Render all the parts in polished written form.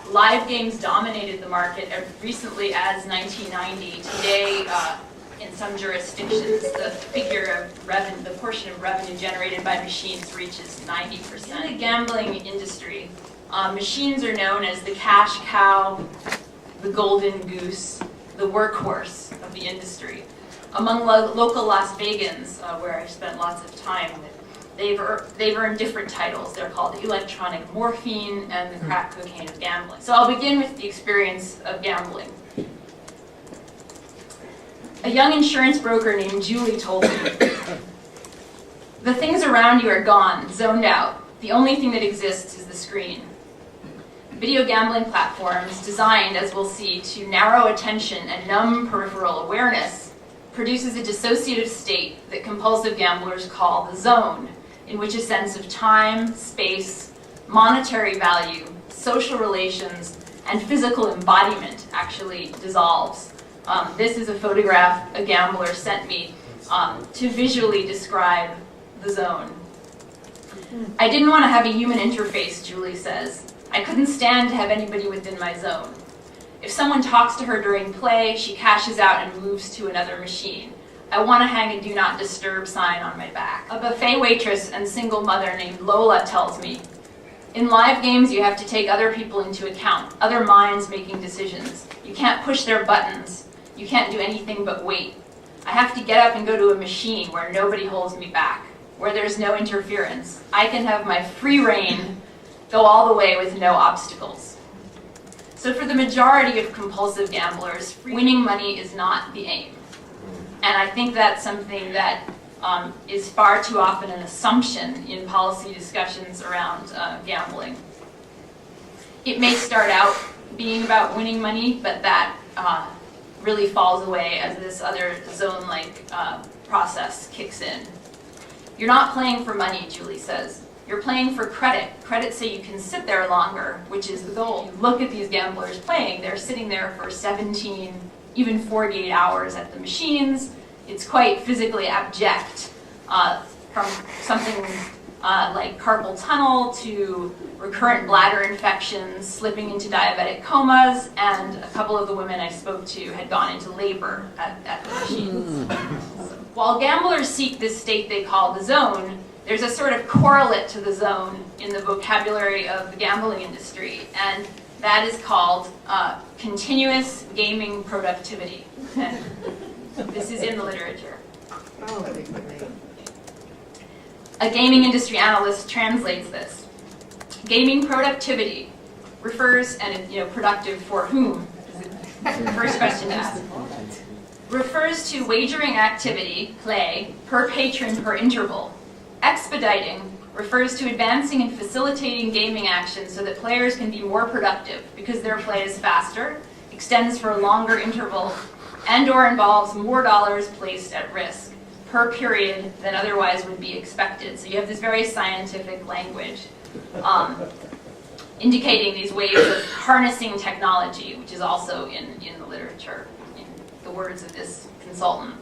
Live games dominated the market as recently as 1990. Today, in some jurisdictions, the figure of revenue, the portion of revenue generated by machines reaches 90%. In the gambling industry, machines are known as the cash cow, the golden goose, the workhorse of the industry. Among local Las Vegans, where I've spent lots of time, they've earned different titles. They're called electronic morphine and the crack cocaine of gambling. So I'll begin with the experience of gambling. A young insurance broker named Julie told me, "The things around you are gone, zoned out. The only thing that exists is the screen." Video gambling platforms designed, as we'll see, to narrow attention and numb peripheral awareness produces a dissociative state that compulsive gamblers call the zone, in which a sense of time, space, monetary value, social relations, and physical embodiment actually dissolves. This is a photograph a gambler sent me to visually describe the zone. "I didn't want to have a human interface," Julie says. "I couldn't stand to have anybody within my zone. If someone talks to her during play, she cashes out and moves to another machine. I want to hang a do not disturb sign on my back." A buffet waitress and single mother named Lola tells me, "In live games, you have to take other people into account, other minds making decisions. You can't push their buttons. You can't do anything but wait. I have to get up and go to a machine where nobody holds me back, where there's no interference. I can have my free reign, go all the way with no obstacles." So for the majority of compulsive gamblers, winning money is not the aim. And I think that's something that is far too often an assumption in policy discussions around gambling. It may start out being about winning money, but that really falls away as this other zone-like process kicks in. "You're not playing for money," Julie says. "You're playing for credit. Credit so you can sit there longer, which is the goal." You look at these gamblers playing, they're sitting there for 17, even 48 hours at the machines. It's quite physically abject, from something like carpal tunnel to recurrent bladder infections, slipping into diabetic comas, and a couple of the women I spoke to had gone into labor at the machines. While gamblers seek this state they call the zone, there's a sort of correlate to the zone in the vocabulary of the gambling industry, and that is called continuous gaming productivity. And this is in the literature. A gaming industry analyst translates this. Gaming productivity refers, and productive for whom? Is the first question to ask. Refers to wagering activity, play, per patron per interval. Expediting refers to advancing and facilitating gaming action so that players can be more productive because their play is faster, extends for a longer interval, and/or involves more dollars placed at risk per period than otherwise would be expected. So you have this very scientific language indicating these ways of harnessing technology, which is also in the literature, in the words of this consultant.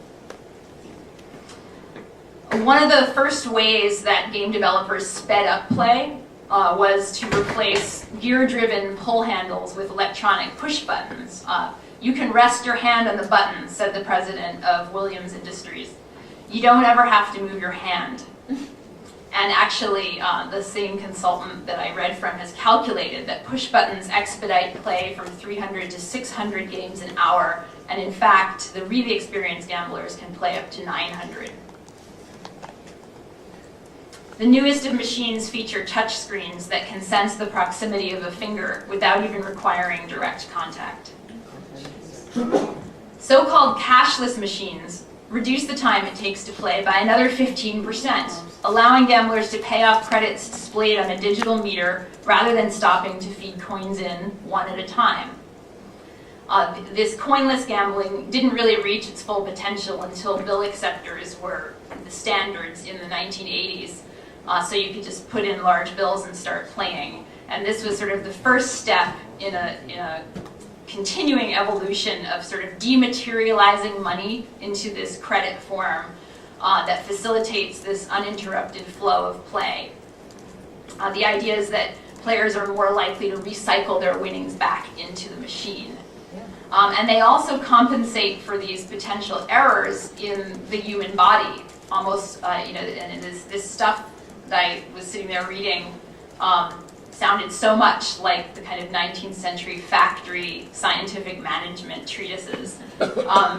One of the first ways that game developers sped up play was to replace gear-driven pull handles with electronic push buttons. "You can rest your hand on the button," said the president of Williams Industries. "You don't ever have to move your hand." And actually, the same consultant that I read from has calculated that push buttons expedite play from 300 to 600 games an hour, and in fact, the really experienced gamblers can play up to 900. The newest of machines feature touch screens that can sense the proximity of a finger without even requiring direct contact. So-called cashless machines reduce the time it takes to play by another 15%, allowing gamblers to pay off credits displayed on a digital meter rather than stopping to feed coins in one at a time. This coinless gambling didn't really reach its full potential until bill acceptors were the standards in the 1980s. So you could just put in large bills and start playing. And this was sort of the first step in a continuing evolution of sort of dematerializing money into this credit form that facilitates this uninterrupted flow of play. The idea is that players are more likely to recycle their winnings back into the machine. And they also compensate for these potential errors in the human body. Almost, and this stuff that I was sitting there reading sounded so much like the kind of 19th century factory scientific management treatises.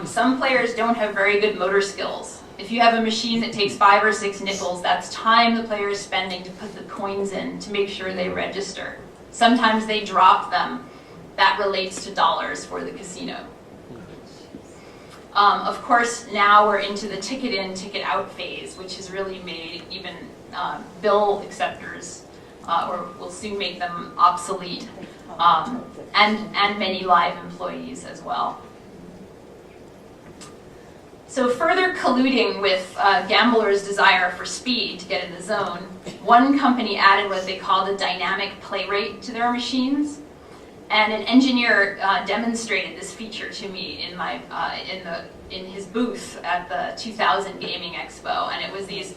Some players don't have very good motor skills. If you have a machine that takes 5 or 6 nickels, that's time the player is spending to put the coins in to make sure they register. Sometimes they drop them. That relates to dollars for the casino. Of course, now we're into the ticket in, ticket out phase, which has really made even bill acceptors, or will soon make them obsolete, and many live employees as well. So further colluding with gamblers' desire for speed to get in the zone, one company added what they called a dynamic play rate to their machines. And an engineer demonstrated this feature to me in his booth at the 2000 Gaming Expo, and it was these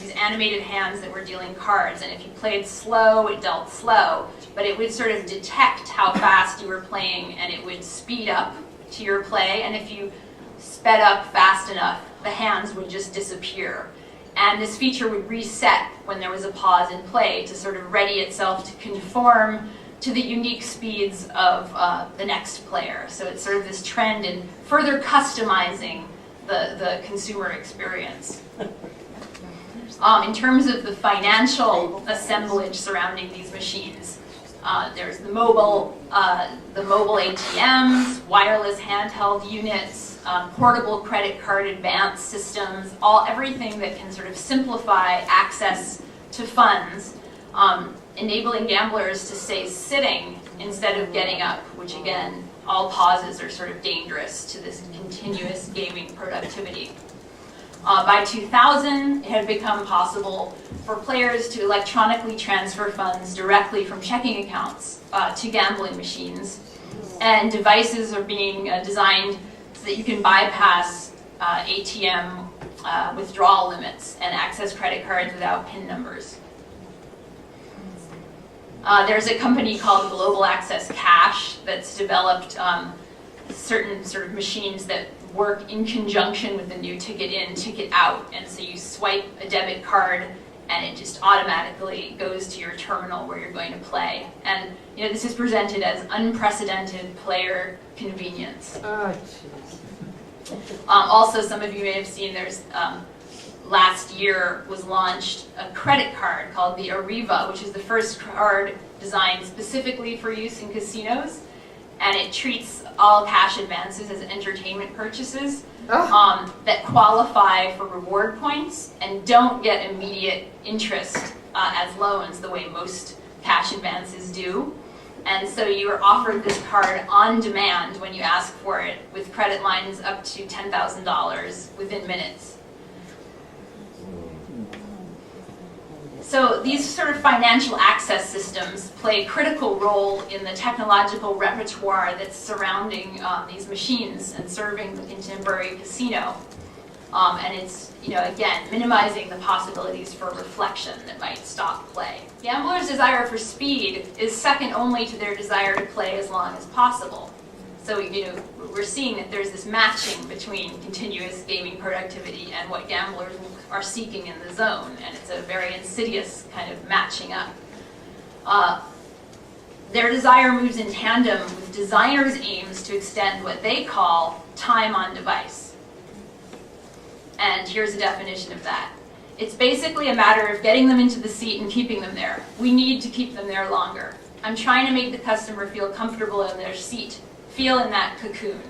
these animated hands that were dealing cards, and if you played slow, it dealt slow, but it would sort of detect how fast you were playing, and it would speed up to your play, and if you sped up fast enough, the hands would just disappear. And this feature would reset when there was a pause in play to sort of ready itself to conform to the unique speeds of the next player. So it's sort of this trend in further customizing the consumer experience. In terms of the financial assemblage surrounding these machines, there's the mobile ATMs, wireless handheld units, portable credit card advance systems, everything that can sort of simplify access to funds, enabling gamblers to stay sitting instead of getting up, which again, all pauses are sort of dangerous to this continuous gaming productivity. By 2000, it had become possible for players to electronically transfer funds directly from checking accounts to gambling machines, and devices are being designed so that you can bypass ATM withdrawal limits and access credit cards without PIN numbers. There's a company called Global Access Cash that's developed certain sort of machines that work in conjunction with the new ticket in, ticket out, and so you swipe a debit card and it just automatically goes to your terminal where you're going to play. And this is presented as unprecedented player convenience. Oh, jeez. Also, some of you may have seen there's last year was launched a credit card called the Arriva, which is the first card designed specifically for use in casinos, and it treats all cash advances as entertainment purchases that qualify for reward points and don't get immediate interest as loans the way most cash advances do. And so you are offered this card on demand when you ask for it, with credit lines up to $10,000 within minutes. So these sort of financial access systems play a critical role in the technological repertoire that's surrounding these machines and serving the contemporary casino. And it's, again, minimizing the possibilities for reflection that might stop play. Gamblers' desire for speed is second only to their desire to play as long as possible. So, we're seeing that there's this matching between continuous gaming productivity and what gamblers are seeking in the zone, and it's a very insidious kind of matching up. Their desire moves in tandem with designers' aims to extend what they call time on device. And here's a definition of that. It's basically a matter of getting them into the seat and keeping them there. We need to keep them there longer. I'm trying to make the customer feel comfortable in their seat, feel in that cocoon.